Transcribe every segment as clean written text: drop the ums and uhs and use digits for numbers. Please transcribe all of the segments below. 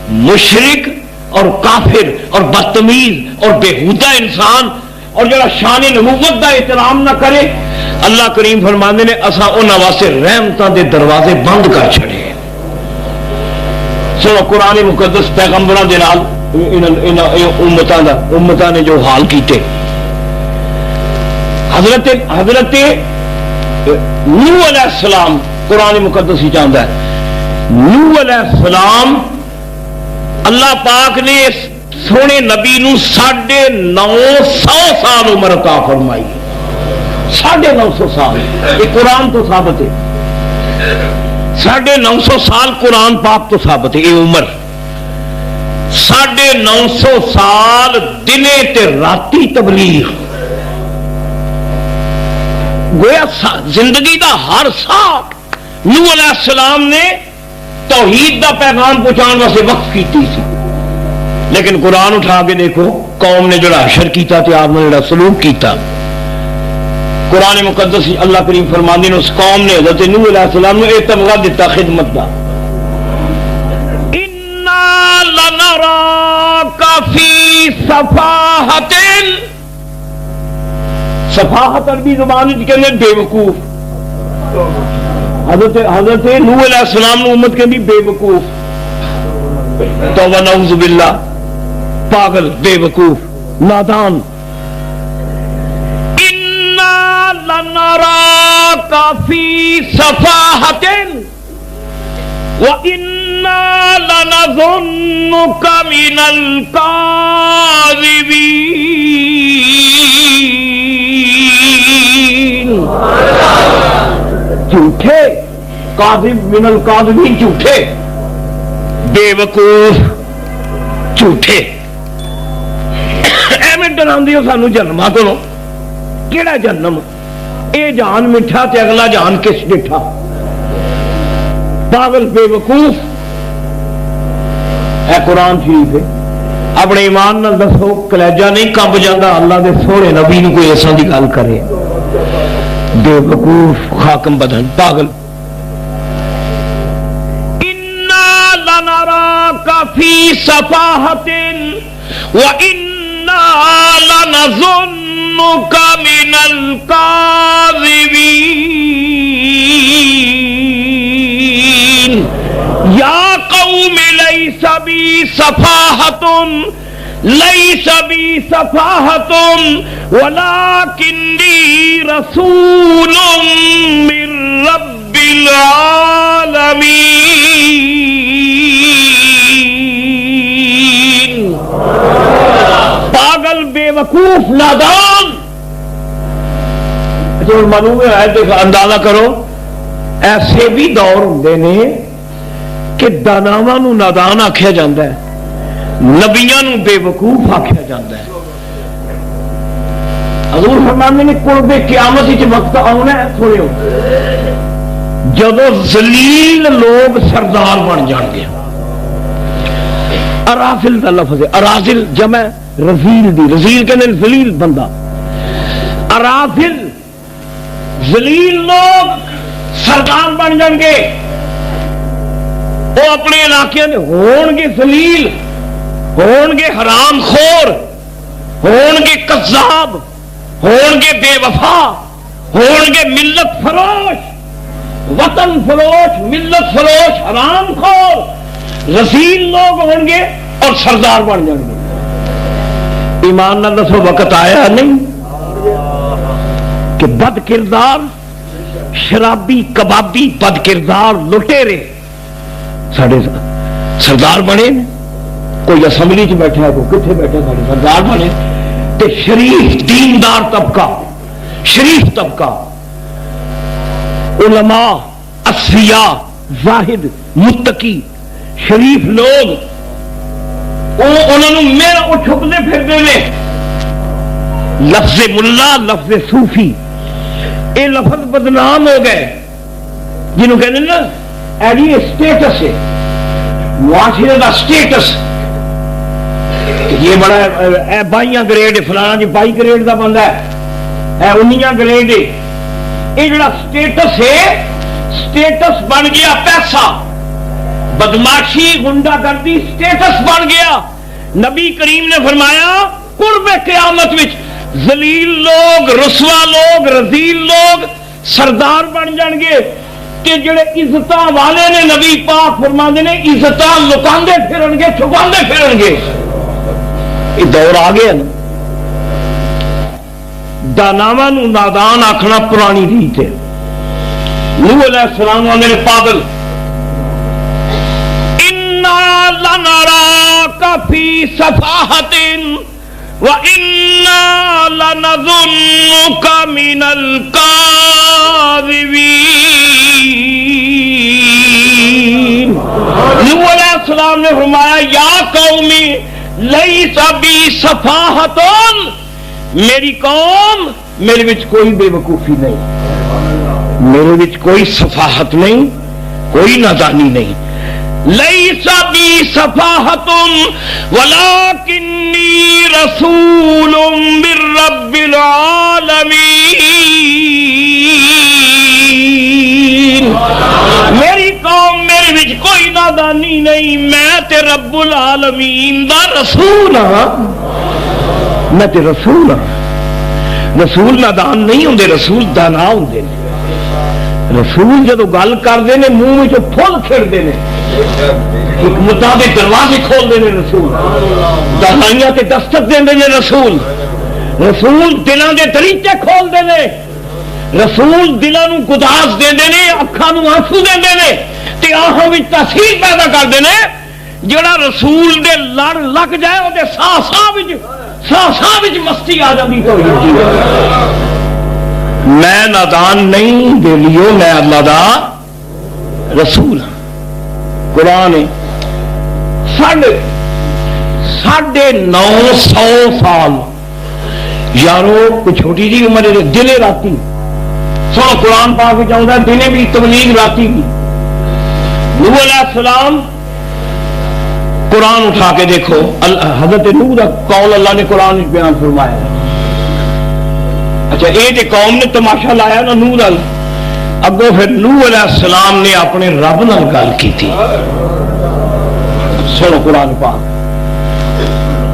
مشرک اور کافر اور بدتمیز اور بےہودہ انسان اور جڑا شان نبوت دا احترام نہ کرے، اللہ کریم فرماندے نے اساں انہاں واسطے رحمتاں دے دروازے بند کر چھڑے۔ سو قرآن مقدس پیغمبراں دے نال امتاں نے جو حال کیتے، حضرت نوح علیہ السلام قرآن مقدس ہی چاہتا ہے، نوح علیہ السلام اللہ پاک نے سونے نبی نو 950 سال عمر عطا فرمائی، 950 سال، یہ قرآن تو ثابت ہے، 950 سال قرآن پاک تو ثابت ہے، یہ عمر 950 سال دنے تے راتی تبلیغ، گویا زندگی دا ہر سال نوح علیہ السلام نے توحید دا پیغام پہنچانے واسطے وقف کیتی سی، لیکن قرآن اٹھا کے دیکھو قوم نے جڑا حشر کیتا تے آپ نے جڑا سلوک کیتا، قرآن مقدس اللہ کریم فرماندے نے اس قوم نے حضرت نوح علیہ السلام نے ایک تمغہ دیتا خدمت دا، انا لنراک فی صفاحۃ، صفاحت عربی زبان وچ کہندے بے وقوف، حضرت نوح علیہ السلام نے امت کہندی بے وقوف، توبہ نعوذ باللہ، پاگل، بے وقوف، نادان، انا لنراک فی صفاحۃ وانا لنظنک من الکاذبین، جھوٹے، کاذب، من الکاذبین، جھوٹے، بے وقوف، جھوٹے، ایویں ڈراندے ہو سانو جنماں تو، کیڑا جنم، اے جان میٹھا تے اگلا جان کس ڈٹھا، پاگل، بے وقوف، اے قرآن شریف ہے، اپنے ایمان نال دسو کلیجہ نہیں کمب جاندہ اللہ دے سونے نبی نو کوئی ایسا دی گل کرے، بے وقوف، خاکم بدن، پاگل، انا لنراک فی صفاحۃ وانا لنظنک من الکاذبین، یا قوم لیس بی صفاحۃ لیس بی صفاحۃ ولکنی رسول من رب العالمین، پاگل، بے وقوف، نادان، معلوم ہے، اندازہ کرو ایسے بھی دور ہوندے نے کہ داناواں نو نادان آکھیا جاندا ہے، نبیاں نو بے وقوف آکھیا جاندا ہے۔ حضور فرماندے نے قرب قیامت وچ وقت آنا ہے تھوڑے ہو جدو ذلیل لوگ سردار بن جان گے، ارافل کا لفظ ہے، ارازل جمع رزیل دی، رزیل کہندے ذلیل بندہ، ارافل ذلیل لوگ سردار بن جان گے، وہ اپنے علاقے میں ہون گے ذلیل، ہون گے حرام خور، ہون گے کذاب، ہون گے بے وفا، ہون گے ملت فروش، وطن فروش، ملت فروش، حرام خور، رذیل لوگ ہون گے اور سردار بن جان گے۔ ایمان نہ دسو وقت آیا نہیں کہ بد کردار، شرابی، کبابی، بد کردار، لٹیرے ساڈے سردار بنے، کوئی اسمبلی چ بیٹھا ہے، کوئی کتنے بیٹھا، ساڈے سردار بنے، تے شریف دیندار طبقہ، شریف طبقہ، علماء، اصفیاء، زاہد، متقی، شریف لوگ، انہوں میرا وہ چھپتے پھرتے میں لفظ ملا، لفظ صوفی، یہ لفظ بدنام ہو گئے، جنہوں کہتے ہیں نا ایڈی اسٹیٹس ہے، معاشرے کا اسٹیٹس، یہ بڑا اے 22 گریڈ، فلانا جی 22 گریڈ کا بندہ ہے، اے 19 گریڈ ہے، یہ جڑا اسٹیٹس ہے، اسٹیٹس بن گیا پیسہ، بدماشی غنڈہ گردی سٹیٹس بن گیا. نبی کریم نے فرمایا قرب قیامت وچ ذلیل لوگ، رسوا لوگ، رذیل لوگ سردار بن جان گے کہ جڑے عزتاں والے نے. نبی پاک فرماندے نے عزتاں لکاندے پھرن گے، چھپاندے پھرن گے. یہ دور آ گیا نا. داناواں نوں نادان آکھنا پرانی ریت ہے. نوح علیہ السلام نے پاگل انا لنراک فی صفاحۃ وَإِنَّا لَنَظُنُّكَ مِنَ الْكَاذِبِينَ. نوح علیہ السلام نے فرمایا یا قومی لیس بی صفاحۃ، میری قوم میرے وچ کوئی بے وقوفی نہیں، میرے وچ کوئی صفاحت نہیں، کوئی نادانی نہیں. لیس بی صفاحۃ ولکنی رسول من رب العالمین. میری قوم میرے وچ کوئی نادانی نہیں، میں تے رب العالمین دا رسول ہاں. میں تے رسول ہاں. رسول نادان نہیں ہوندے، رسول دانا ہوندے نے. رسول جدو گل کرتے ہیں منہ میں پھول کھڑتے ہیں، حکمتاں دے دروازے کھولتے ہیں. رسول دانائیاں تے دستک دے ہیں. رسول رسول دلاں دے دریچے کھولتے ہیں. رسول دلاں نوں گداس دے ہیں، اکھاں نوں آنسو دے ہیں تے آہاں وچ تاثیر پیدا کرتے ہیں. جڑا رسول دے لڑ لگ جائے وہ ساہ ساہ وچ مستی آ جاتی. میں نادان نہیں دے لیو، میں اللہ دا رسول ہوں. قرآن 950 سال یارو کوئی چھوٹی جی عمر ہے. دن راتی سو قرآن پاک چاہتا ہے، دن بھی تبلیغ راتی بھی. نوح علیہ السلام قرآن اٹھا کے دیکھو، حضرت نوح دا قول اللہ نے قرآن بیان فرمایا. اچھا یہ قوم نے تماشا لایا نا نوح نال، اگوں پھر نوح علیہ السلام نے اپنے رب نال گل کی تھی. سنو قرآن پاک.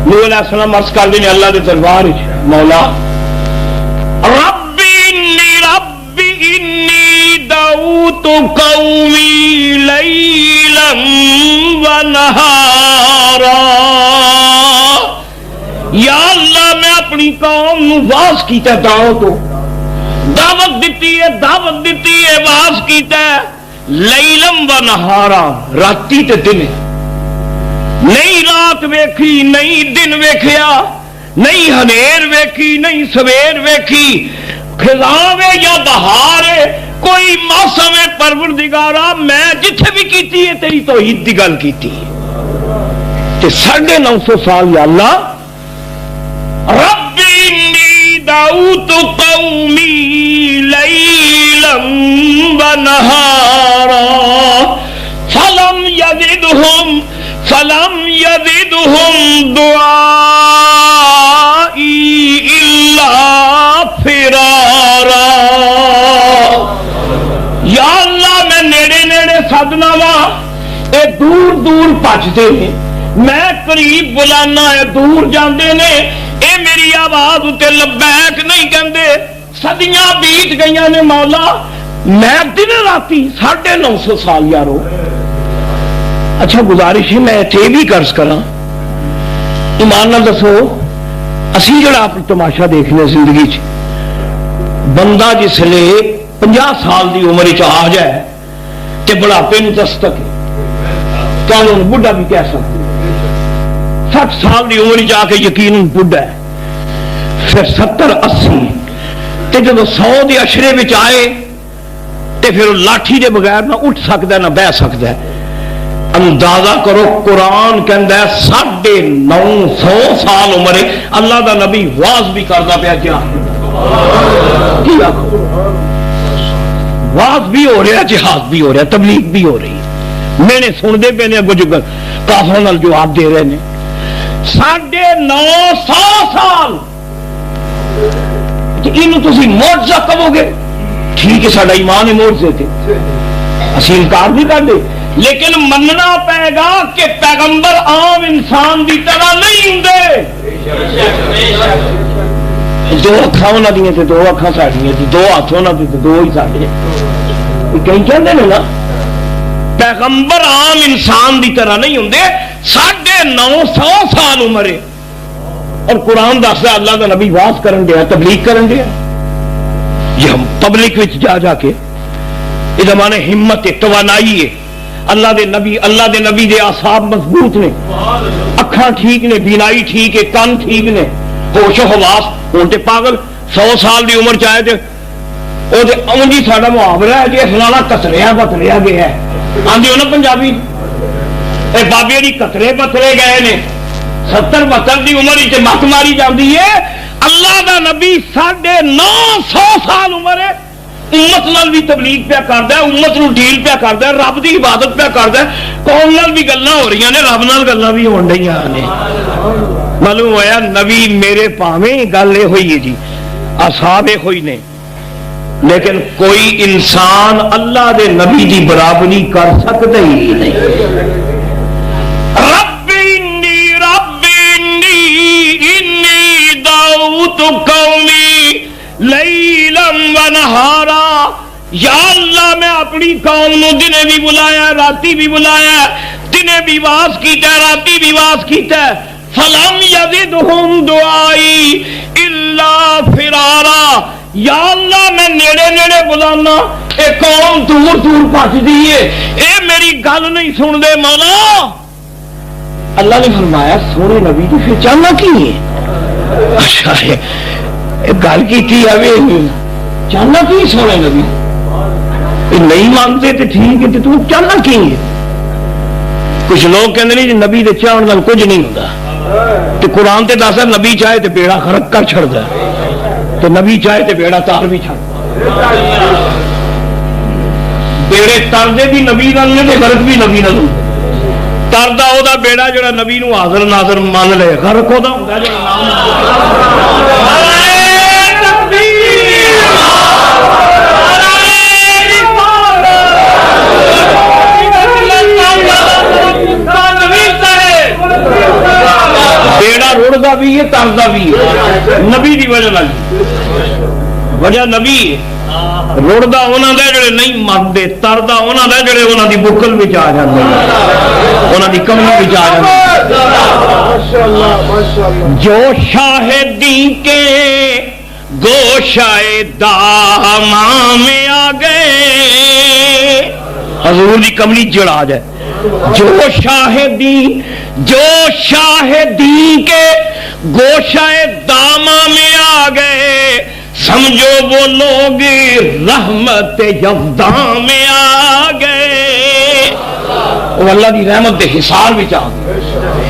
نوح علیہ السلام عرض کر دیں اللہ کے دربار مولا ربی انی دعوت قومی لیلا ونہارا. یا اللہ میں اپنی قوم نو واز کیتا، دعوت دیتی ہے واز کیتا ہے. لیلم و نہارا، راتی تے دن، نہیں رات ویکھی نہیں دن ویکھیا، نہیں ہنیر ویکھی نہیں سویر ویکھی، خزاں یا بہار کوئی موسم پروردگارا میں جتھے بھی کیتی ہے تیری توحید دی گل کیتی ہے. تے 950 سال یا اللہ رب انی دعوت قومی لیلا ونہارا فلم یزدہم دعائی الا فرارا. یا اللہ میں نیڑے سدنا وا، اے دور پچتے ہیں، میں قریب بلانا ہے دور جاندے نے، اے میری آواز تے لبیک نہیں کہندے. صدیاں بیت گئیاں نے مولا، میں دن راتی 950 سال یارو. اچھا گزارش ہے میں تے بھی قرض کراں، ایمان نال دسو اسی جڑا آپ تماشا دیکھنے زندگی چ بندہ جس لے 50 سال دی عمر چ آ جائے تے بڑھاپے نوں دستک ہے، کانوں بڈھا بھی کہہ سکتے. 60 سال دی عمر چ آ کے یقیناً بڈھا ہے، پھر 70 80 تے جب 100 دے اشرے وچ آئے تے پھر لاٹھی دے بغیر نہ اٹھ سکتا نہ بہ سکتا ہے. اندازہ کرو قرآن کہندا ہے 950 سال عمر ہے، اللہ دا نبی واز بھی کردا پیا. کیا واز بھی ہو رہا، جہاد بھی ہو رہا، تبلیغ بھی ہو رہی. میں نے سنتے پے نے اگوں جو کافروں نال جواب دے رہے ہیں. 950 سال یہ تسی معجزہ کہو گے، ٹھیک ہے ساڈا ایمان ہے معجزے تے، اسی انکار نہیں کرتے، لیکن مننا پائے گا کہ پیغمبر عام انسان دی طرح نہیں ہوں. دو اکھاں انہاں دیاں تے دو اکھاں ساڈیاں تے دو ہاتھ انہاں دے تے دو ہی ساڈے. کہیں کہندے نے نا پیغمبر عام انسان دی طرح نہیں ہوں. 950 سال عمر ہے اور قرآن دسدا اللہ دا نبی واز کرن دیا, تبلیغ کرن دیا. یہ ہم پبلک وچ جا جا کے یہ زمانے ہمت ہے, توانائی ہے. اللہ دے نبی دے اعصاب مضبوط نے, اکھاں ٹھیک نے, بینائی ٹھیک ہے, کان ٹھیک نے, ہوش و حواس. ہوں تے پاگل 100 سال دی عمر چاہے تے وہ اونجی ساڈا محاورہ ہے کہ فلانا کتریا بتریا گیا ہے. آندی ہو نا پنجابی اے بابے دی کترے بترے گئے نے. 70-72 دی عمر وچ مت ماری جاندی ہے. اللہ دا نبی 950 سال عمر ہے, امت نال بھی تبلیغ پیا کردا ہے, امت نو ڈیل پیا کردا ہے, رب دی عبادت پیا کردا ہے. قوم نال بھی گلاں ہو رہی نے, رب نال گلاں بھی ہون ڈیاں نے. معلوم ہویا نبی میرے پاویں گل یہ ہوئی ہے جی, اصحاب یہ ہوئی نے, لیکن کوئی انسان اللہ دے نبی دی برابری کر سکتا ہی نہیں. انی دعوت قومی لیلا و نہارا. یا اللہ میں اپنی قوم نو دنے بھی بلایا, راتی بھی بلایا, دنے بھی واز کیتا, راتی بھی واز کیتا. فلم یزدہم دعائی الا فرارا. یا اللہ میں نیڑے نیڑے بلانا, اے قوم دور دور پھج دی ہے, اے میری گل نہیں سن دے مولا. اللہ نے فرمایا سونے نبی کی پھر چاہنا کی ہے؟ اچھا گل کی تھی چاہنا کی سونے نبی نہیں مانتے تو ٹھیک ہے, تو چاہنا کی ہے؟ کچھ لوگ کہتے ہیں نبی دے چاہن نال کچھ نہیں ہوتا. تو قرآن تے دسدا نبی چاہے تو بیڑا خرک کر چھڑدا, تو نبی چاہے تو بیڑا تار بھی چھڑ. بیڑے تردے بھی نبی نال نے تے غرق بھی نبی نال. تردا او دا بیڑا جڑا نبی نو حاضر ناظر مان لے, غرق او دا ہوندا جڑا بیڑا رڑدا بھی ہے, تردا بھی ہے نبی دی وجہ نال. وجہ نبی رڑدا انہاں دے جڑے نہیں منتے, تردا انہاں دے جڑے انہاں دی بکل وچ آ جاندے, انہاں دی کملی وچ آ جاندے. جو شاہدی کے گوشائے داماں میں آ گئے, حضور دی کملی جڑ آ جائے. جو شاہدی کے گوشائے داماں میں آ گئے, سمجھو وہ لوگ رحمت یزداں میں آ گئے. وہ اللہ دی رحمت دے حصار وچ آ گئے,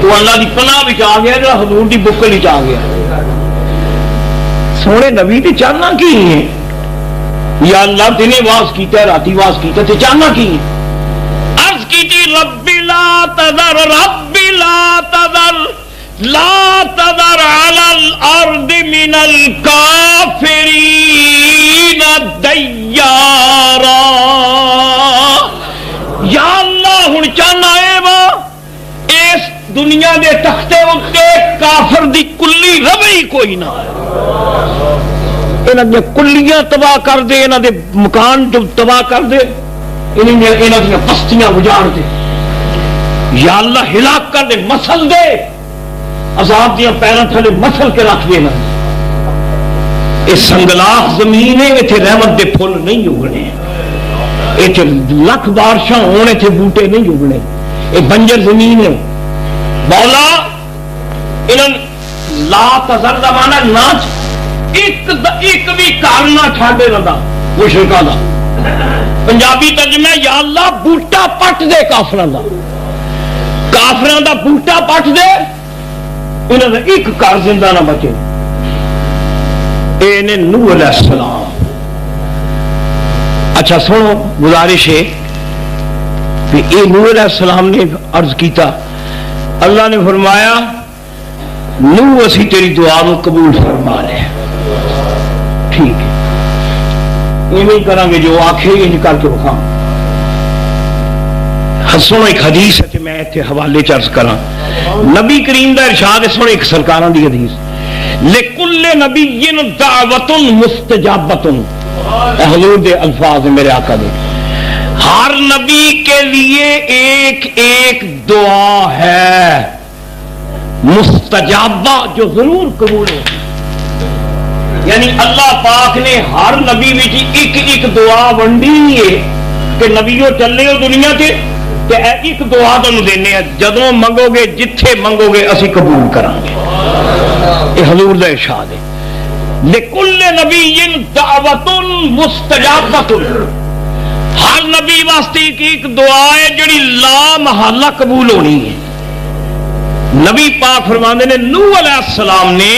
وہ اللہ دی پناہ وچ آ گیا, جو حضور دی بکل وچ آ گیا. سونے نبی تے چاہنا کی ہے؟ یا اللہ دنے واز کیتا ہے, راتی واز کیتا تے چاہنا کی ہے؟ عرض کی تھی رب لا تذر, رب لا تذر, لا تذر علی الارض من الکافرین دیارا. یا اللہ ہن چاہنا ہے وا اس دنیا دے تختے اتے کافر دی کلی روی کوئی نہ, انہاں دی کلیاں تباہ کر دے, انہاں دے مکان تباہ کر دے, انہاں دی بستیاں اجاڑ دے. یا اللہ ہلاک کر دے, مسل دے, عذاب دیا پیروں تھلے مسل کے رکھ دینا. یہ سنگلاخ زمین ہے, اتنے رحمت دے پھول نہیں اگنے, اتنے لکھ بارشاں ہونے تھے بوٹے نہیں اگنے, یہ بنجر زمین ہے. مولا انہوں لا تذر دا مانا نہ ایک بھی گھر نہ چھاڑے رہا مشرکاں دا. پنجابی ترجمہ یا اللہ بوٹا پٹ دے کافراں دا, کافراں دا بوٹا پٹ دے, انہوں نے ایک گھر زندہ نہ بچے. اے نے نوح علیہ السلام. اچھا سنو گزارش ہے کہ اے نوح علیہ السلام نے عرض کیتا, اللہ نے فرمایا نوح اسی تیری دعا کو قبول فرما لے. ٹھیک ہے یہ نہیں کریں گے جو آخے انج کر کے رکھا. سنو ایک حدیث ہے کہ میں اتنے حوالے چرچ کرا نبی کریم دا ارشاد ہے. سنو ایک سرکاراں دی حدیث لکل نبی دعوت مستجابۃ. حضور دے الفاظ میرے آقا دے ہر نبی کے لیے ایک ایک دعا ہے مستجابہ جو ضرور قبول ہو. یعنی اللہ پاک نے ہر نبی وچ ایک ایک دعا ونڈی ہے کہ نبیوں چلے ہو دنیا تے کہ ایک دعا تمہیں دینے ہیں جدوں منگو گے جتھے منگو گے اسی قبول کریں گے. یہ حضور دا ارشاد ہے لکل نبی دعوت مستجابۃ. ہر نبی واسطے ایک دعا ہے جڑی لا محالہ قبول ہونی ہے. نبی پاک فرماندے نے نوح علیہ السلام نے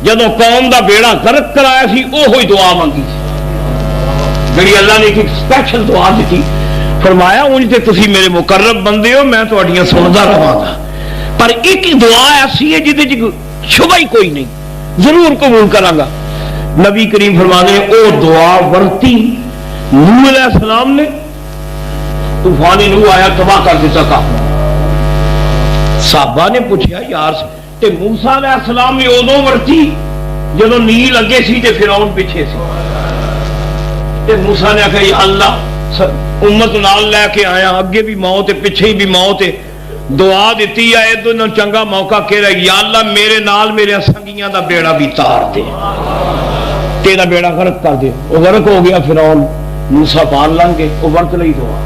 جدوں قوم دا بیڑا غرق کرایا سی اوہی دعا منگی جڑی اللہ نے ایک سپیشل دعا دیتی. فرمایا انج تے تسی میرے مقرب بندے ہو میں تہاڈیاں سندا رہاں گا پر ایک دعا ایسی ہے جہدے وچ شبہ ہی کوئی نہیں ضرور قبول کراں گا. نبی کریم فرماندے نے او دعا ورتی نوح علیہ السلام نے طوفان نوح آیا تباہ کر دیتا کافر. صحابہ نے پوچھا یار تے موسیٰ علیہ السلام نے ادوں ورتی جدوں نیل اگے سی تے فرعون پیچھے سی. تے موسیٰ نے کہا یا اللہ امت نال لے کے آیا اگے بھی موت ہے پیچھے بھی موت ہے دعا دیتی ہے ادھر چنگا موقع کہ رہا یا اللہ میرے نال میرے سنگیاں دا بیڑا بھی تار دے تیرا بیڑا غرق کر دے. وہ غرق ہو گیا فرعون موسیٰ پار لنگ گئے وہ ورت لئی دعا.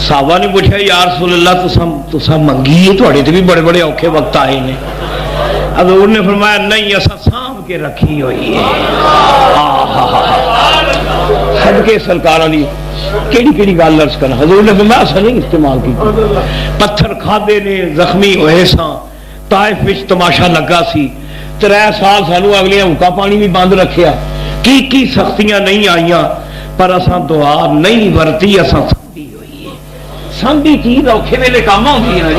صحابہ نے پوچھا یا رسول اللہ تساں منگی ہے تھوڑے تے بھی بڑے بڑے اوکھے وقت آئے نے. حضور نے فرمایا نہیں اساں سانبھ کے رکھی ہوئی ہے. صدقے سرکاراں دی کیڑی کیڑی گل عرض کرنا. حضور نے فرمایا اساں نہیں استعمال کی. پتھر کھادے نے زخمی ہوئے ساں طائف وچ تماشا لگا سی 3 سال سانو اگلیاں حکا پانی بھی بند رکھیا کی سختیاں نہیں آئیاں پر اساں دعا نہیں ورتی اساں سنبھی چیز اوکھے ویلے کام ہوندی ہے.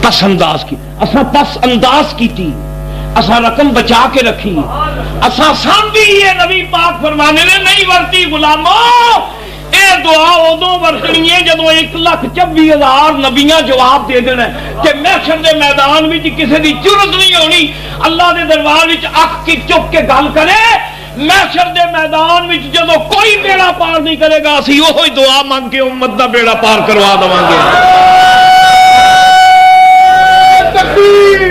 پس انداز کی اساں پس انداز کیتی اساں رقم بچا کے رکھی اساں سنبھی. یہ نبی پاک فرمانے نے نہیں ورتی غلامو اے دعا ادوں ورتنی ہے جدوں 1,26,000 نبیاں جواب دے دینا کہ محشر دے میدان وچ کسی دی جرت نہیں ہونی اللہ دے دربار وچ اکھ کی چپ کے گل کرے. محشر دے میدان وچ جدوں کوئی بیڑا پار نہیں کرے گا اسی وہی دعا مانگ کے امت دا بیڑا پار کروا دواں گے. تکبیر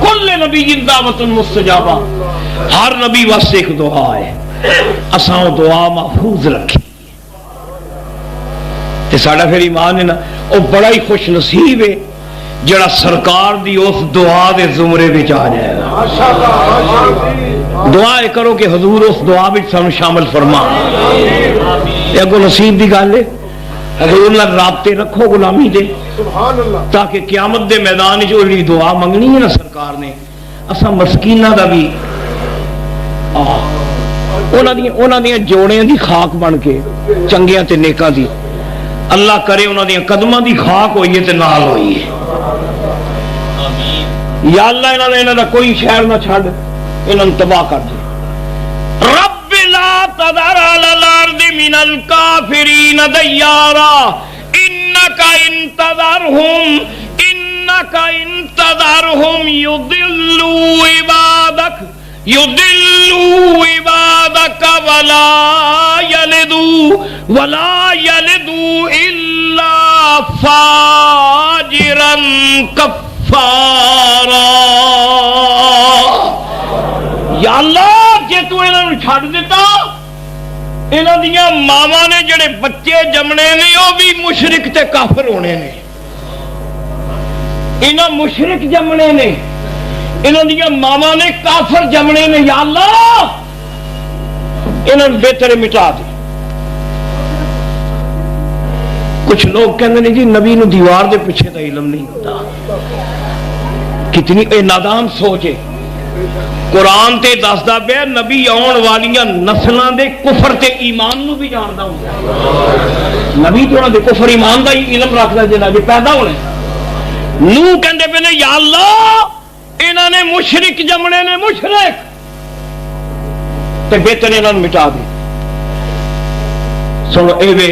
کل نبی دعوت مستجابہ. ہر نبی واسطے ایک دعا ہے اساں وہ دعا محفوظ رکھی تے ساڈا پھر ایمان ہے نا وہ بڑا ہی خوش نصیب ہے جڑا سرکار دی اس دعا دے زمرے وچ آ جائے گا. دعا کرو کہ حضور اس دعا وچ سانو شامل فرما. یہ اگوں نصیب دی گل ہے. حضور نال رابطے رکھو غلامی دے تاکہ قیامت دے میدان وچ وہ دعا منگنی ہے نا سرکار نے اساں مسکیناں دا بھی انہاں دیاں جوڑیاں دی خاک بن کے چنگیاں تے نیکاں دی اللہ کرے انہاں دیاں قدماں دی خاک ہوئی ہے تے نال ہوئی ہے. یا اللہ انہاں دا کوئی شہر نہ چھڈ انہاں تباہ کر دے. رب لا تذر علی الارض من الکافرین دیارا انک انتظرهم یضلوا عبادک ولا یلدوا الا فاجرا کفارا. یا اللہ جے تو انہاں چھڈ دیتا انہاں دیاں ماواں نے جڑے بچے جمنے نے وہ بھی مشرک تے کافر ہونے نے. انہاں مشرک جمنے نے انہاں دیاں ماواں نے کافر جمنے نے. یا اللہ انہاں بہتر مٹا دے. کچھ لوگ کہندے نے جی نبی نو دیوار دے پیچھے دا علم نہیں ہوتا. کتنی اے نادان سوچ ہے. قرآن تے دسدا پیا نبی آن والیاں نسلاں دے کفر تے ایمان نو بھی جاندا ہوندا نبی تو انہاں دے کفر ایمان دا ہی علم رکھدا جنہاں دے پیدا ہونے نو کہندے پے نے یا اللہ انہاں نے مشرک جمنے نے مشرک تے بہتر انہاں نوں مٹا دے سنو اے وے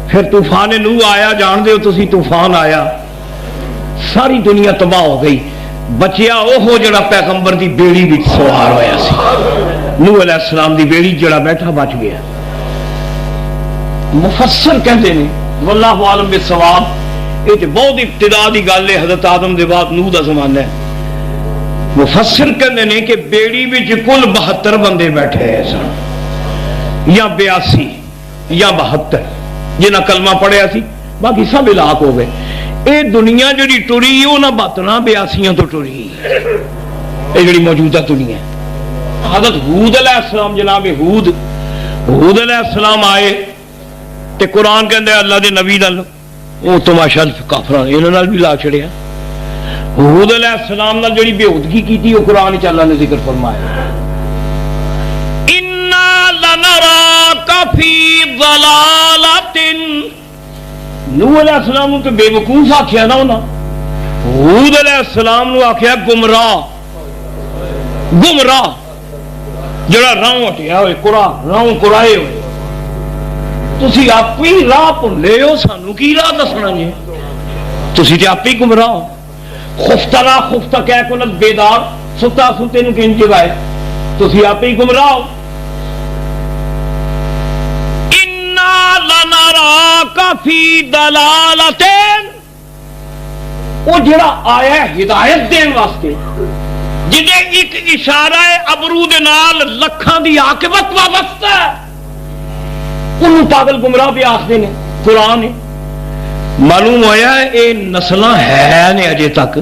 پھر طوفان نو آیا جان دے ہو تسی طوفان آیا ساری دنیا تباہ ہو گئی بچیا وہ جڑا پیغمبر دی بیڑی بھی سوار ہویا سی نوح علیہ السلام دی بیڑی جڑا بیٹھا بچ گیا مفسر کہتے ہیں واللہ عالم بالصواب یہ بہت ابتدا دی گل ہے حضرت آدم دے بعد نوح دا زمانہ ہے مفسر کہتے ہیں کہ بیڑی وچ کل 72 بندے بیٹھے ہیں سن یا 82 یا 72 جنہاں کلمہ پڑھیا سی باقی سب ہلاک ہو گئے اے دنیا جڑی ٹری وہ نہ 72 82 تو ٹری اے جڑی موجودہ دنیا حضرت ہود علیہ السلام جناب ہود علیہ السلام آئے تے قرآن کہندے اللہ دے نبی نال او تماشا کافراں انہاں نال بھی لا چھڑیا ہود علیہ السلام نال جڑی بےہودگی کیتی او قرآن وچ اللہ نے ذکر فرمایا انا لنراک فی ضلالۃ نوح علیہ السلام تو بے وقوف آخیا نا انہاں ہود علیہ السلام نو آخیا گمراہ جڑا راہ ہٹیا ہوئے راہ کرائے ہوئے تسی آپ ہی راہ بھولے ہو سانو کی راہ دسنا جی تسی تے آپ ہی گمراہ ہو خفتہ راہ خفتہ کہہ کو نہ بیدار ستا ستے نو کہیں جگائے تسی آپ ہی گمراہ ہو لنراک فی ضلالۃ وہ جڑا آیا ہدایت دین واسطے جدے ایک اشارہ ابرو دے نال لکھاں دی عاقبت وابستہ ہے انہوں پاگل گمراہ بھی آخدے نے قرآن ہے معلوم ہویا ہے اے نسلاں ہے نے اجے تک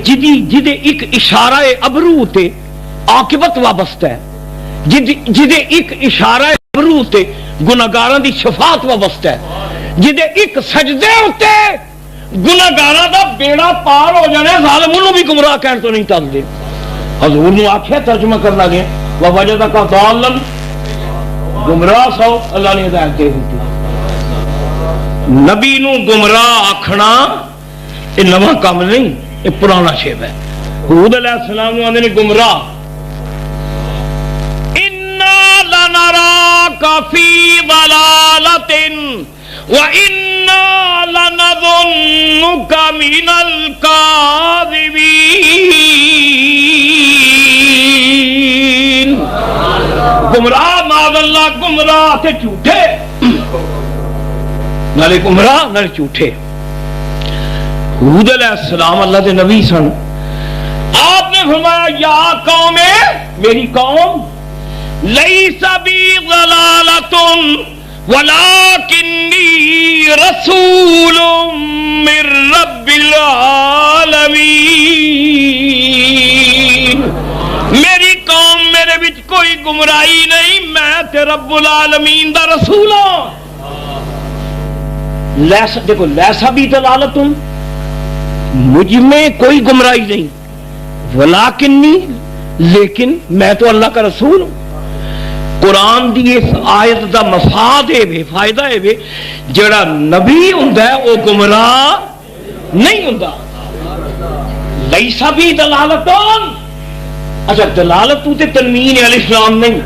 جدے ایک اشارہ ابرو تے عاقبت وابستہ ہے جدے ایک اشارہ ابرو تے گناہگاراں دی شفاعت وابستہ ہے جدے ایک سجدے ہوتے گناہگاراں دا بیڑا پار ہو جانے ظالم انہوں بھی گمراہ کہنے تو نہیں ٹال دے حضور نے آخیا ترجمہ کرنا گیا وَوَجَدَكَ ضَالًّا گمراہ سو اللہ نے ہدایت دے دی نبی نو گمراہ آکھنا یہ نواں کام نہیں یہ پرانا شیب ہے ہود علیہ السلام نے آندے نے گمراہ لنراک فی ضلالۃ وَإِنَّا لَنَظُنُّكَ مِنَ الْكَاذِبِينَ گمراہ معاذ اللہ گمراہ تے جھوٹے نالے گمراہ نالے جھوٹے ہود علیہ السلام اللہ دے نبی سن آپ نے فرمایا یا قوم میری قوم لیس بی ضلالۃ ولکنی رسول من رب العالمین میری قوم میرے بچ کوئی گمراہی نہیں میں تے رب العالمین دا رسول ہوں دیکھو لیسا بھی ضلالۃ مجھ میں کوئی گمراہی نہیں ولیکنی لیکن میں تو اللہ کا رسول ہوں قرآن دی اس آیت دا مفاد ہے فائدہ ہے جڑا نبی ہوندا ہے وہ گمراہ نہیں ہوندا لیسا بھی دلالت اچھا دلالت تے تنوین علیہ السلام نہیں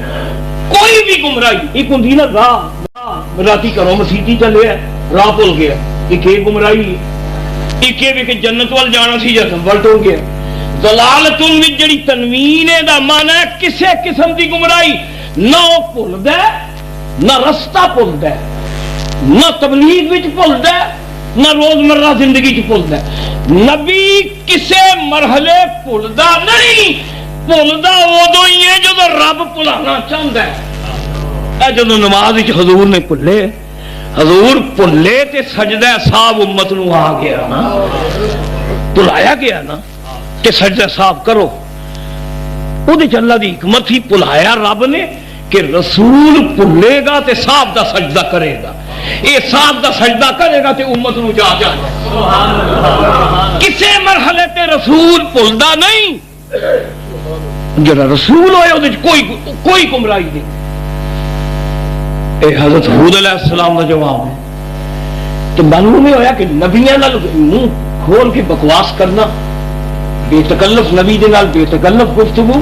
کوئی بھی گمراہی ایک ہوندی نا راہ راتی کرو مسیتی چلے راہ بھول گیا ایک گمراہی ایک بھی کہ جنت وال جانا سی جسم وال ٹر گیا دلالت وچ جڑی تنوین دا معنی ہے کسے قسم دی گمراہی نہ وہ بھولدا نہ رستہ بھولدا نہ تبلیغ وچ بھولدا نہ روزمرہ زندگی وچ بھولدا نبی کسے مرحلے بھولدا نہیں بھولدا ادو ہی ہے جدو رب بھلانا چاہندا ہے اے جدو نماز وچ حضور نے بھلے حضور بھلے تے سجدہ صاحب امت نو آ گیا نا بلایا گیا نا کہ سجدہ صاحب کرو وہ اللہ دی حکمت ہی بلایا رب نے کہ رسول بھولے گا تے صاحب دا سجدہ کرے گا یہ ساتھ دا سجدہ کرے گا تے امت نو جا جا کسے مرحلے تے رسول بھولدا نہیں، جڑا رسول ہوئے وہ کوئی گمراہی نہیں۔ اے حضرت ہود علیہ السلام کا جواب ہے۔ تو معلوم نہیں ہویا کہ نبیاں نال منہ کھول کے بکواس کرنا، بے تکلف نبی دے نال بے تکلف گفتگو،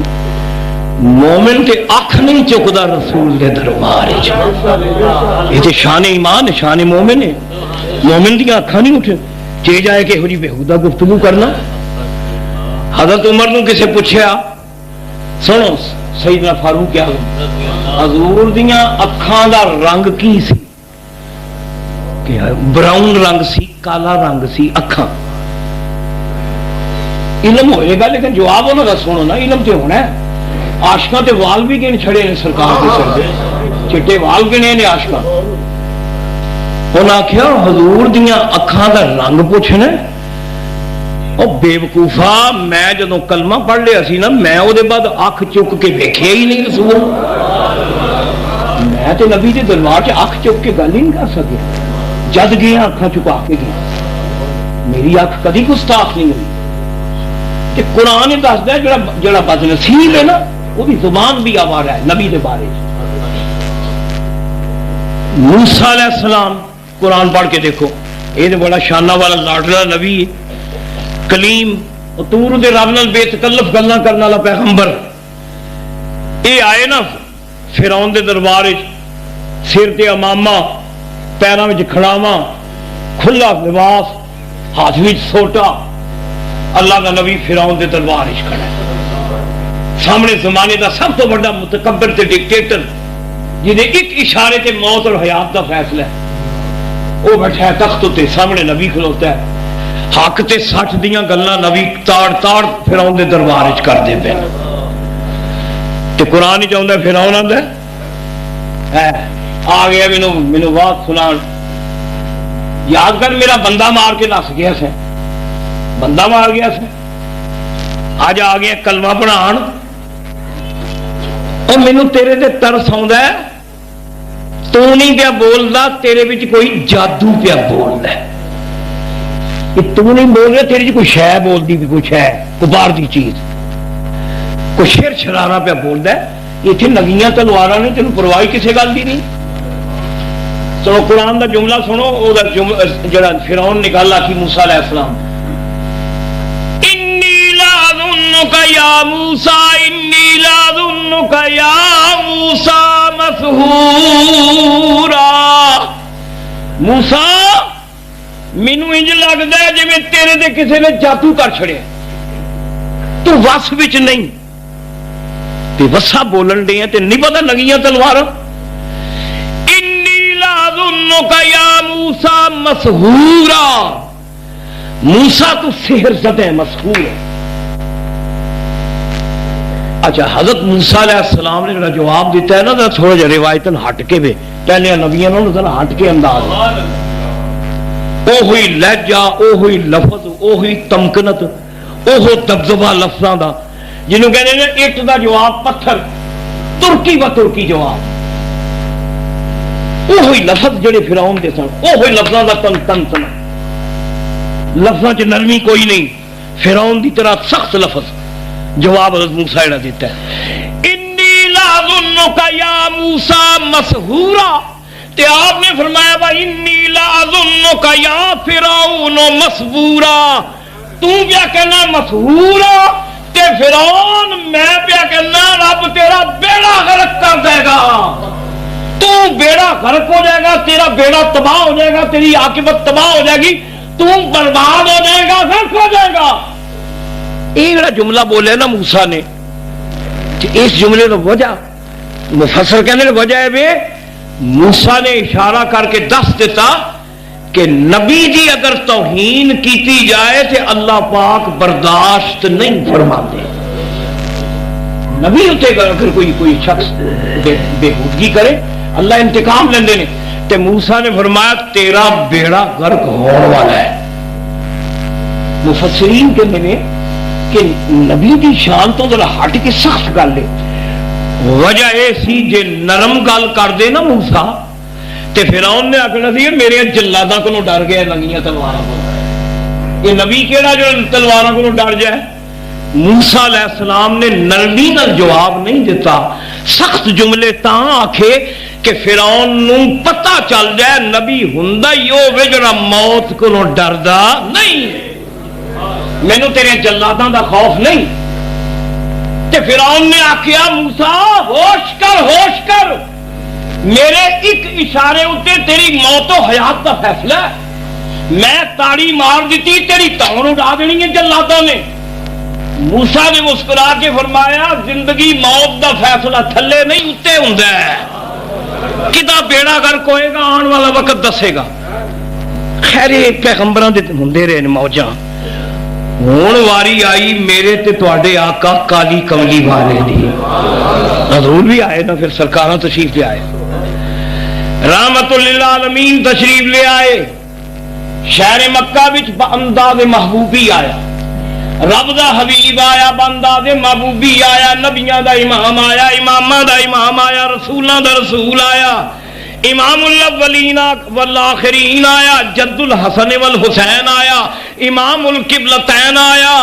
مومن تے اکھ نہیں چکدا رسول دے دربار وچ۔ یہ تے شان ایمان، شان مومن ہے۔ مومن دی اکھاں نہیں اٹھ چے جائے کہ ہو جی بےہودہ گفتگو کرنا۔ حضرت عمر نو کسے پوچھیا، سنو سیدنا فاروق اعظم حضور دیاں اکھاں دا رنگ کی سی؟ کہ براؤن رنگ سی، کالا رنگ سی اکھاں۔ علم ہوئے گا لیکن جواب انہوں کا سنو نا، علم تے ہونا ہے۔ عاشقاں تے وال بھی گن چھڑے نے سرکار کے سر دے، چٹے وال گنے نے عاشقاں۔ انہوں نے آخیا حضور دیاں اکھاں دا رنگ پوچھنا؟ او بے وقوفا، میں جدوں کلمہ پڑھ لیا سی نا، میں او دے بعد اکھ چک کے ویکھیا ہی نہیں رسول۔ میں تے نبی دے دربار چ اکھ چک کے گل ہی نہیں کر سکیا، جد گیا اکھاں چکا کے گیا۔ میری اکھ کدی گستاخ نہیں ہوئی۔ کہ قرآن ہی دسدا ہے جڑا بد نصیب ہے نا وہ بھی زبان بھی آوارہ ہے نبی دے بارے۔ موسیٰ علیہ السلام قرآن پڑھ کے دیکھو، یہ بڑا شانہ والا لاڈلا نبی کلیم، طور دے رب نال بے تکلف گلاں کرنے والا پیغمبر۔ یہ آئے نا فرعون دے دربار وچ، سر تے امامہ، پیراں وچ کھڑاواں، کھلا لباس، ہاتھ وچ سوٹا، اللہ کا نبی فرعون دے دربار وچ کھڑا ہے، سامنے زمانے دا سب تو بڑا متکبر تے ڈکٹیٹر، جہدے ایک اشارے تے موت اور حیات دا فیصلہ ہے، وہ بیٹھا ہے تخت تے، سامنے نبی کھلوتا ہے، حق تے سچ دیاں گلاں نبی تاڑ تاڑ فرعون دے دربار وچ کر دے پے۔ تے قرآن ہی چاہندا فرعون آندا ہے آ گیا مینوں بات سنان، یاد کر میرا بندہ مار کے نس گیا سے، بندہ مار گیا سے، اج آ گیا کلمہ پڑھان، اور مینوں تیرے تے ترس آوندا ہے، تو نہیں پیا بولدا، تیرے وچ کوئی جادو پیا بولدا ہے، کہ تو نہیں بول رہا، تیرے کوئی شے بولدی بھی کچھ ہے، کوئی باہر دی چیز، کوئی شیر شرارہ پیا بولدا ہے۔ اتنے نگیاں تلواراں نے، تینوں پرواہ کسے گل دی نہیں۔ چلو قرآن دا جملہ سنو، او دا جڑا فرعون نے گل آکھی موسیٰ علیہ السلام، انی لاظنک یا موسیٰ، انی لاظنک یا موسیٰ مسحورا، موسیٰ مینوں انج لگدا ہے جویں تیرے تے کسے نے جادو کر چھڑیا، تو وس وچ نہیں، تے وسا بولن دے ہیں تے نہیں پتہ لگیاں تلوار۔ انی لاظنک یا موسیٰ مسحورا، موسیٰ تو سحر زدہ ہے، مسحور ہے۔ اچھا حضرت موسیٰ علیہ السلام نے جڑا جواب دیتا ہے نا، تھوڑا جہا روایتاً ہٹ کے بھی، پہلے نبیوں نے ذرا ہٹ کے انداز، او ہوئی لہجہ، او ہوئی لفظ، او ہوئی تمکنت، او ہو دبدبہ لفظاں دا، جنہوں کہنے ہیں اٹ دا جواب پتھر، ترکی و ترکی جواب، او ہوئی لفظ جڑے فرعون دے سن، او ہوئی لفظاں دا تن لفظاں چ نرمی کوئی نہیں، فرعون دی طرح سخت لفظ جواب حضرت موسیٰ نے دیتا ہے، انی لاظنک یا موسیٰ مسحورا، تے آپ نے فرمایا با انی لاظنک یا فرعون مسحورا، تو کیا کہنا مسحورا، تے فرعون میں پیا کہنا رب تیرا بیڑا غرق کر دے گا، تو بیڑا غرق ہو جائے گا، تیرا بیڑا تباہ ہو جائے گا، تیری عاقبت تباہ ہو جائے گی، تو برباد ہو جائے گا، غرق ہو جائے گا۔ یہ جڑا جملہ بولے نا موسیٰ نے، اس جملے کی وجہ مفسر کہنے وجہ ہے بے موسیٰ نے اشارہ کر کے دس دیتا کہ نبی دی اگر توہین کیتی جائے تو اللہ پاک برداشت نہیں فرماتے، نبی ہوتے اگر کوئی شخص بےہودگی کرے اللہ انتقام لیندے نے، تے موسیٰ نے فرمایا تیرا بیڑا غرق ہونے والا ہے۔ مفسرین کہتے ہیں کہ نبی دی شان تو ذرا ہٹ کے سخت گل ہے، وجہ یہ سی جے نرم گل کر دے نا موسیٰ تے فرعون نے آخنا سی میرے جلاداں کو ڈر گیا ننگیاں تلواراں کو، یہ نبی کیڑا جو تلواراں کو ڈر جائے؟ موسیٰ علیہ السلام نے نرمی نال جواب نہیں دیتا، سخت جملے تاں آکھے کہ فرعون نوں پتہ چل جائے نبی ہوندا ہی ہوے جڑا موت کو ڈردا نہیں، مینوں تیرے جلاداں دا خوف نہیں۔ تے فرعون نے آکھیا موسیٰ ہوش کر، میرے ایک اشارے اتے تیری موت و حیات کا فیصلہ ہے، میں تاڑی مار دیتی تیری تون اڑا دینی ہے جلاداں نے۔ موسیٰ نے مسکرا کے فرمایا زندگی موت دا فیصلہ تھلے نہیں اتے ہوندا ہے، کدا بیڑا گرک ہوئے گا آن والا وقت دسے گا۔ خیر پیغمبراں دے ہوندے رہے موجاں، ہون واری آئی میرے تے تواڈے آقا کالی کملی والے دی، حضور بھی آئے نا، پھر سرکاراں تشریف لے آئے، رحمت للعالمین تشریف لے آئے، شہر مکہ وچ بانداز محبوبی آیا، رب دا حبیب آیا، بانداز محبوبی آیا، نبیاں دا امام آیا، اماماں دا امام آیا، رسولاں دا رسول آیا، امام الاولین والآخرین آیا، جد الحسن والحسین آیا، امام القبلتین آیا،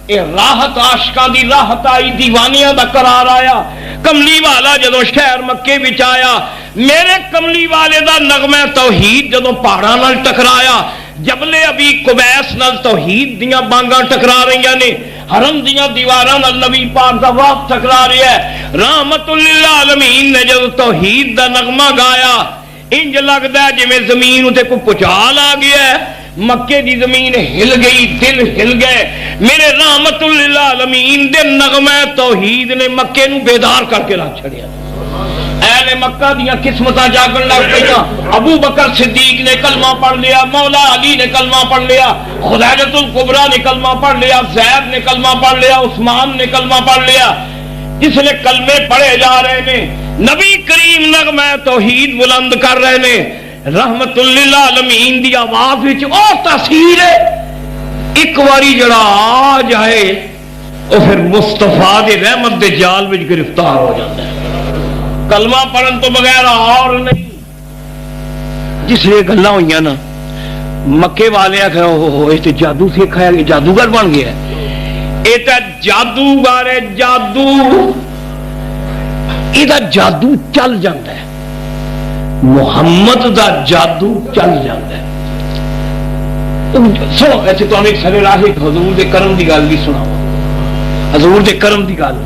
اے راحت عاشقاں دی راحت آئی، دیوانیاں دا قرار آیا۔ کملی والا جدوں شہر مکے وچ آیا، میرے کملی والے دا نغمہ توحید جدوں پہاڑاں نال ٹکرایا، جبل ابی قبیس نال توحید دیاں بانگاں ٹکرا رہیاں نے، حرم دیاں دیواراں نال نبی پاک دا واق ٹکرا رہا ہے، رحمت للعالمین نے جدوں توحید دا نغمہ گایا، انج لگدا ہے جویں زمین تے کوئی پچال آ گیا ہے، مکے دی زمین ہل گئی، دل ہل گئے، میرے رحمت للعالمین دے نغمہ توحید نے مکے نو بیدار کر کے رکھ چھڑیا۔ اہل مکہ دیاں قسمتاں جاگن لگ پئیاں، ابو بکر صدیق نے کلمہ پڑھ لیا، مولا علی نے کلمہ پڑھ لیا، خدیجۃ الکبریٰ نے کلمہ پڑھ لیا، زید نے کلمہ پڑھ لیا، عثمان نے کلمہ پڑھ لیا۔ جس نے کلمے پڑھے جا رہے نے، نبی کریم نغمہ توحید بلند کر رہے نے، رحمت للعالمین دی آواز وچ او تاثیر ہے، ایک واری جڑا آ جائے او پھر مصطفیٰ دے رحمت دے جال وچ گرفتار ہو جاتا ہے، کلمہ پڑھن تو بغیر اور نہیں۔ جس لیے گلاں ہوئیاں نا مکے والے آخر یہ تو جادو سیکھایا، یہ جادوگر بن گیا، یہ تو جادوگر ہے، جادو یہ جادو چل جاتا ہے، محمد دا جادو چل جاتا ہے۔ سو ایسے تو ایک سر راہ حضور دے کرم دی گل بھی سنا، حضور دے کرم دی گل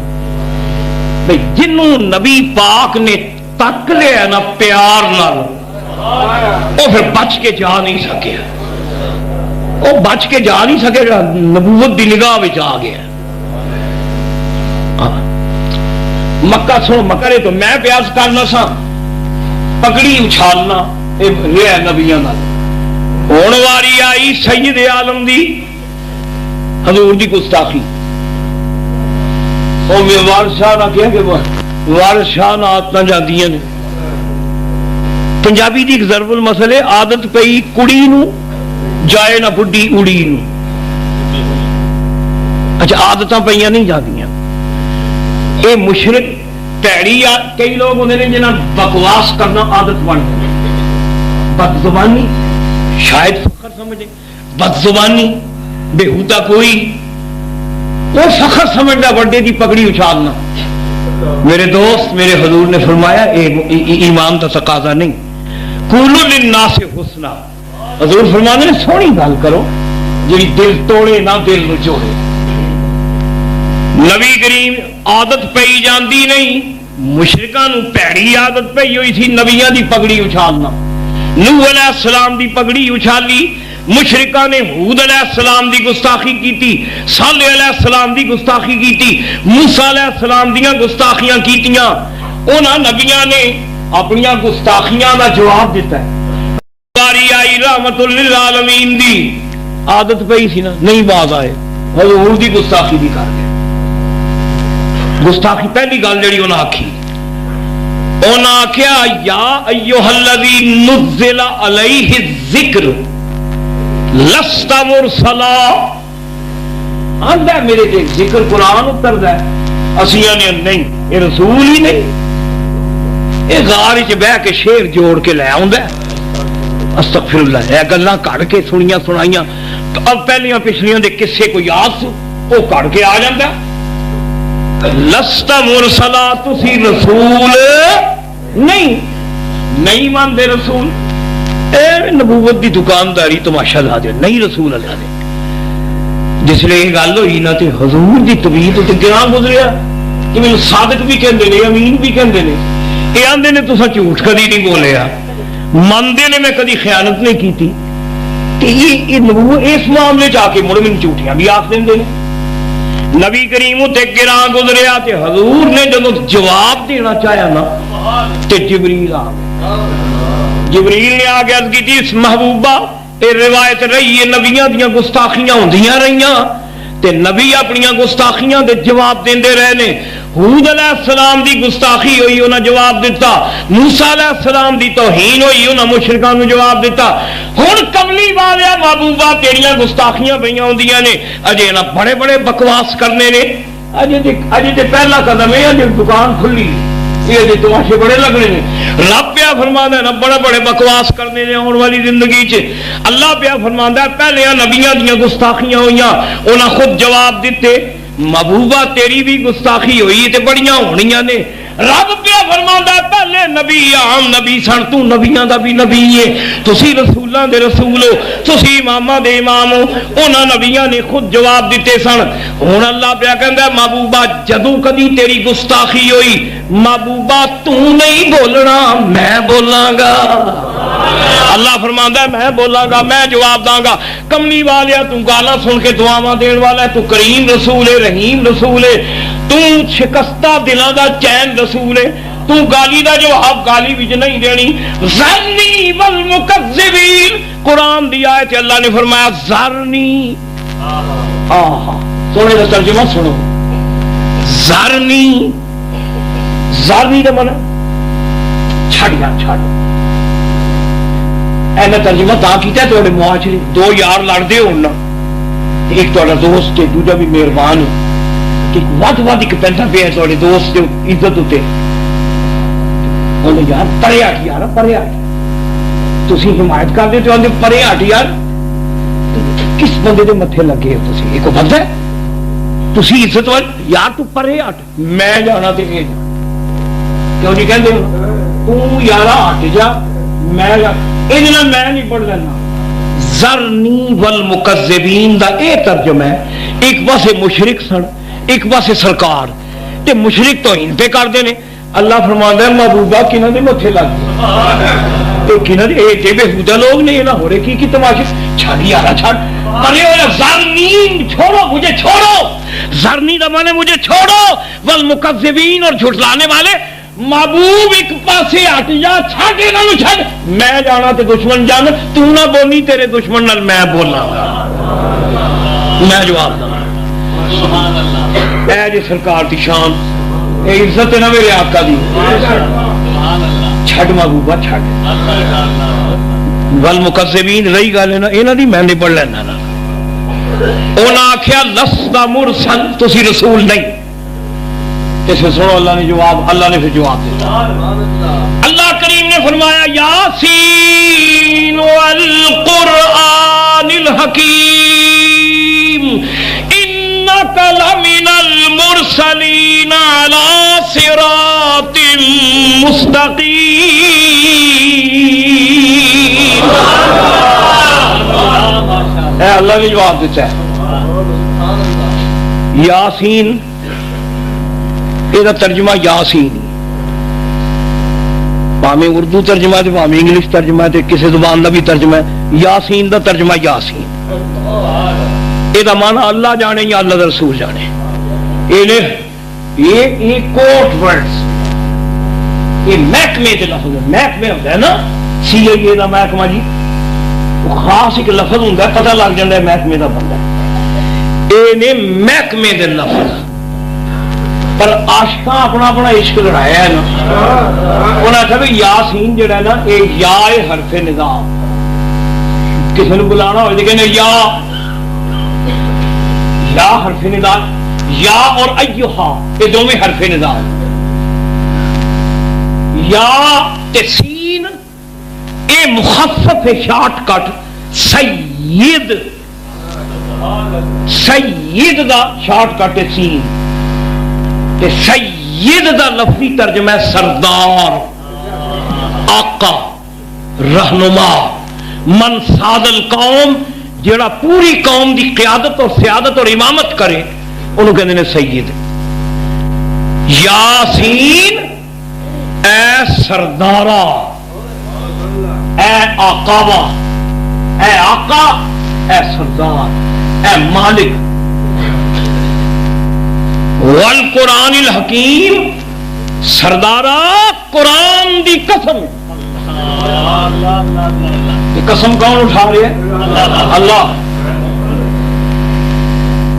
بھئی جنوں نبی پاک نے تک لیا نا پیار نال، وہ پھر بچ کے جا نہیں سکے، وہ بچ کے جا نہیں سکے، نبوت دی نگاہ وچ آ گیا۔ مکہ سنو، مکہ تو میں پیاس کرنا سا، پگڑی اچھالنا رہا نبیاں نال، ہون واری آئی سید عالم دی حضور دی گستاخی، وہ وارث شاہ نہ کہہ کہ وارث شاہ نہ آتنا جاندیاں نے۔ پنجابی دی ایک ضرب المثل ہے، عادت پئی کڑی نو جائے نہ بڈھی اڑی نو، اچھا عادتاں پئیاں نہیں جاندیاں، اے مشرک پیڑی، کئی لوگ ہوندے نے جنہاں بکواس کرنا عادت بن گئی، بد زبانی شاید فخر سمجھے، بد زبانی بےہودہ کوئی، وہ فخر سمجھنا بڑے دی پگڑی اچھالنا۔ میرے دوست، میرے حضور نے فرمایا ایمان کا تقاضا نہیں، قولوا للناس حسنا، حضور فرمانے نے سونی گل کرو جی دل توڑے نہ دل نو جوڑے۔ نبی کریم عادت پئی جاندی نہیں، مشرکاں نو پیڑی عادت پئی ہوئی تھی نبیاں دی پگڑی اچھالنا۔ نوح علیہ السلام دی پگڑی اچھالی، مشرکاں نے ہود علیہ السلام دی گستاخی کیتی، صالح علیہ السلام دی گستاخی کیتی، موسیٰ علیہ السلام دیاں گستاخیاں کیتیاں، انہاں نبیاں نے اپنیاں گستاخیاں دا جواب دیتا ہے۔ باری آئی رحمت للعالمین دی عادت پئی سی نا، نہیں باز آئے، حضور دی گستاخی بھی کر گئے۔ گستاخی پہلی گل جڑی انہاں آکھی، انہاں آکھیا یا ایھا الذی نزل علیہ الذکر لست مرسلا، آندا میرے تے ذکر قرآن اتردا ہے، اسیاں نے نہیں، یہ رسول ہی نہیں، یہ غار وچ بہ کے شیر جوڑ کے لے آوندا ہے. استغفر اللہ. یہ گلاں کڑ کے سنیاں سنائیاں اب پہلیاں پچھلیاں دے قصے کو یاد سو وہ کڑ کے آ جاندا. لست مرسلا تسی رسول نہیں مانتے رسول. اے نبوت دی دکانداری تماشا لا دے نہیں رسول اللہ نے. جس لیے یہ گل ہوئی نا تے حضور دی طبیعت تے گراں گزریا کہ مینوں صادق بھی کہندے نے امین بھی کہندے نے. یہ آندے نے تساں جھوٹ کدی نہیں بولیا مانتے نے میں کدی خیانت نہیں کیتی. یہ نبوت اس معاملے چ آ کے مڑ مینوں جھوٹیاں بھی آکھ دیندے نے. نبی کریم تے گراں گزریا تے حضور نے جدوں جواب دینا چاہیا نا تے جبریل آ گیا. جبریل نے آ کے عرض کی اس محبوبہ یہ روایت رہی ہے نبیاں دیاں گستاخیاں ہوندیاں رہیاں تے نبی اپنی گستاخیاں دے جواب دیندے رہے نے. ہود علیہ السلام دی گستاخی ہوئی انہاں جواب دیتا. موسیٰ علیہ السلام دی توہین ہوئی انہاں مشرکاں نوں جواب دیتا. ہن کملی والے محبوبہ تیریاں گستاخیاں پئیاں ہوندیاں نے اجے نہ بڑے بڑے بکواس کرنے نے. اجے تے پہلا قدم ہے اجے دکان کھلی یہ تماشے بڑے لگنے نے. رب پیا فرماندا ہے نا بڑے بڑے بکواس کرنے نے آن والی زندگی چ. اللہ پیا فرماندا ہے پہلے نبیاں دیاں گستاخیاں ہوئیاں انہاں خود جواب دیتے. محبوبہ تیری بھی گستاخی ہوئی تے بڑیاں ہونیاں نے. رب پیا فرماندا ہے پہلے نبی عام نبی سن تو نبیاں دا بھی نبی ہے تسی رسولاں دے رسول ہو تسی اماماں دے امام ہو. انہاں نبیاں نے خود جواب دیتے سن. ہن اللہ پیا کہندا ہے محبوبہ جدوں کدی تیری گستاخی ہوئی محبوبہ تو نہیں بولنا میں بولاں گا. اللہ فرماندا ہے میں بولاں گا میں جواب داں گا. کملی والیا تو گالاں سن کے دعاواں دین والا ہے تو کریم رسول ہے رحیم رسول ہے تو شکستہ دلاں دا چین رسول ہے تو گالی دا جواب گالی وچ نہیں دینی. ذرنی والمکذبین قرآن دی آیت اللہ نے فرمایا ذرنی. سونے دا ترجمہ سنو. ذرنی دا معنی چھڑ اینا ترجمہ تا کیتا ہے تھوڑے معاشرے دو یار لڑدے ہونا ایک تھوڑا دوست ہے دوجا بھی مہربان ہے کہ ود ایک پیندا پیا تھوڑے دوست کے عزت ہوتے انہیں یار پرے ہٹ یار پرے ہٹ تسی حمایت کر دے تو آندے پرے ہٹ یار کس بندے دے متھے لگے ہو تسی ایک بندہ ہے تسی عزت وال یار تو پرے ہٹ میں جانا تے اے جا کیوں نہیں کہندے تو یارا ہٹ جا میں میں نہیں پڑھ لینا. ذرنی والمکذبین دا اے ترجمہ ہے. ایک پاسے مشرک سن ایک پاسے سرکار تے مشرک تو ہن پہ کر دے نے. اللہ فرماندا ہے محبوبہ کنہاں دے متھے لگ تے کنہاں دے اے بے ہودہ لوگ نے نہ ہو رہے کی تماشے چھڑ یارا چھڑ پرے ہو جا. ذرنی چھوڑو مجھے چھوڑو. ذرنی دا معنی مجھے چھوڑو والمکذبین اور جھٹلانے والے. محبوب ایک پاسے ہٹ جا چھڈ انہاں نوں چھڈ میں جانا تے دشمن جان تو نہ بولی تیرے دشمن نال میں بولاں گا میں جواب داں. سبحان اللہ. اے جی سرکار دی شان اے عزت ہے نا میرے آقا دی. سبحان اللہ. چھڈ محبوبہ چھڈ. والمکذبین رہی گل ہے نا انہاں دی میں نہیں پڑھ لینا نا. انہاں آکھیا لست مرسل تسی رسول نہیں. اس سے سنو اللہ نے پھر جواب دیا. اللہ کریم نے فرمایا یاسین والقرآن الحکیم انک لمن المرسلین علی صراط مستقیم. اے اللہ نے جواب دیتا ہے. یاسین یہ ترجمہ یاسین پاویں اردو ترجمہ ہے پاویں انگلش ترجمہ ہے کسی زبان کا بھی ترجمہ ہے. یاسین دا ترجمہ یاسین یہ معنی اللہ جانے یا اللہ دا رسول جانے. یہ کوٹ ورڈز یہ محکمے کے لفظ محکمے ہوتا ہے نا سی آئی اے کا محکمہ جی خاص ایک لفظ ہوتا ہے پتہ لگ جاتا ہے محکمے کا بندہ یہ محکمے کے لفظ پر عاشقاں اپنا اپنا عشق لڑایا ہے نا. انہوں نے کہا بھی یاسین جڑا ہے نا یہ یا حرف نظام کسی نے بلانا ہو تو کہنے یا حرف نظام یا اور ایہا یہ دونوں حرف نظام یا تے سین اے مخفف ہے short cut Syed the short cut ہے سین تے سید دا لفظی ترجمہ ہے سردار آقا رہنما من ساد القوم جڑا پوری قوم دی قیادت اور سیادت اور امامت کرے انہوں کہتے ہیں سید یاسین اے سردارا اے آقاوا اے آقا اے سردار اے مالک والقرآن الحکیم سردارا قرآن دی قسم قسم کون اٹھا رہے ہیں اللہ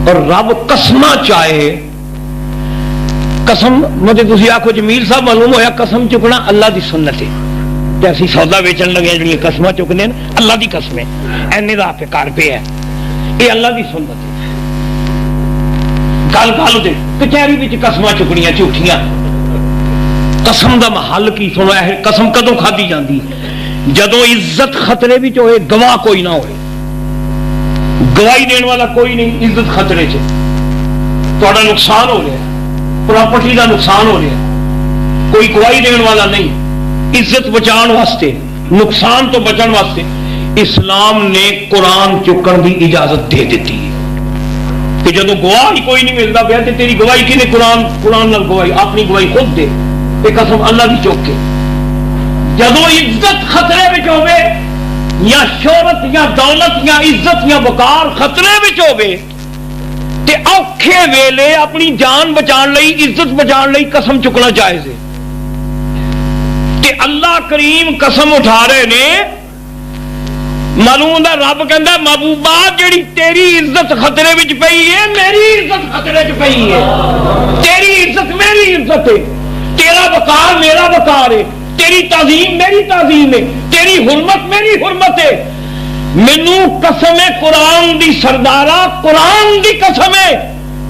اور رب قسمہ چاہے قسم مجھے تسی آکھو جمیل صاحب معلوم ہویا قسم چکنا اللہ دی سنت ہے تے اسی سودا ویچن لگے جڑی قسمہ چکنے ہیں اللہ دی قسم ہے اینے دا پہ کار پہ ہے یہ اللہ دی سنت ہے گل گل دے کچہری وچ قسمہ چکنیاں جھوٹیاں قسم دا محل کی سنو قسم کدوں کھادی جاندی جدو عزت خطرے وچ ہوئے گواہ کوئی نہ ہوئے گواہی دین والا کوئی نہیں عزت خطرے چ تہاڈا نقصان ہو رہا ہے پراپرٹی کا نقصان ہو رہا ہے کوئی گواہی دین والا نہیں عزت بچان واسطے نقصان تو بچن واسطے اسلام نے قرآن چکن کی اجازت دے دیتی ہے کہ جدو گواہ ہی کوئی نہیں ملتا پیا تو تیری گواہی کی نے قرآن نال گواہی اپنی گواہی خود دے یہ قسم اللہ کی چوک کے جدو عزت خطرے میں ہوے یا شہرت یا دولت یا عزت یا وقار خطرے میں ہوے تے اوکھے ویلے اپنی جان بچان لئی عزت بچان لئی قسم چکنا جائز ہے تے اللہ کریم قسم اٹھا رہے نے معلوم ہے رب کہندا محبوبہ جڑی تیری عزت خطرے وچ پئی ہے میری عزت خطرے وچ پئی ہے تیری عزت میری عزت ہے تیرا وقار میرا وقار ہے تیری تعظیم میری تعظیم ہے تیری حرمت میری حرمت ہے مینوں قسم ہے قرآن دی سردارا قرآن دی قسم ہے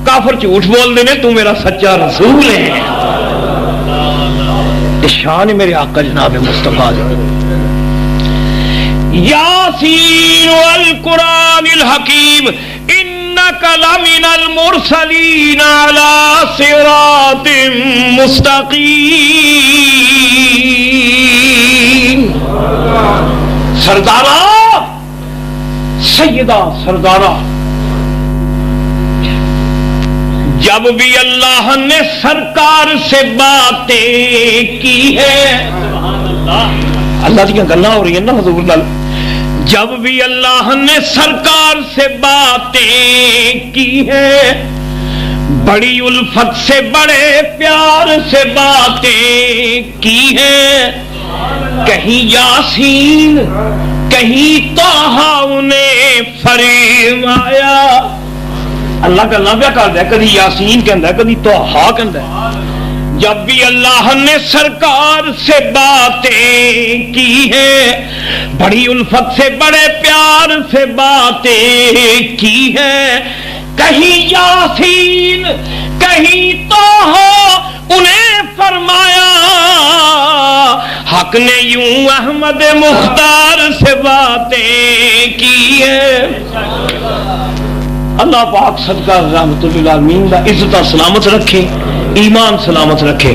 کافر جھوٹ بول دے نے تو میرا سچا رسول ہے شان میرے آقا جناب مصطفیٰ یاسین والقرآن الحکیم انک لمن المرسلین علی صراط مستقیم سردارا سیدہ سردارا جب بھی اللہ نے سرکار سے باتیں کی ہے اللہ دیا گلاں ہو رہی ہیں نا حضور نال جب بھی اللہ نے سرکار سے باتیں کی ہے بڑی الفت سے بڑے پیار سے باتیں کی ہیں کہیں یاسین کہیں طٰہٰ انہیں فرمایا اللہ کا نام کیا کہتا ہے کبھی یاسین کہتا ہے کبھی طٰہٰ کہتا ہے جب بھی اللہ نے سرکار سے باتیں کی ہیں بڑی الفت سے بڑے پیار سے باتیں کی ہیں کہیں یاسین کہیں طٰہٰ انہیں فرمایا حق نے یوں احمد مختار سے باتیں کی ہیں اللہ پاک صدقہ رحمت للعالمین دا عزت سلامت رکھے ایمان سلامت رکھے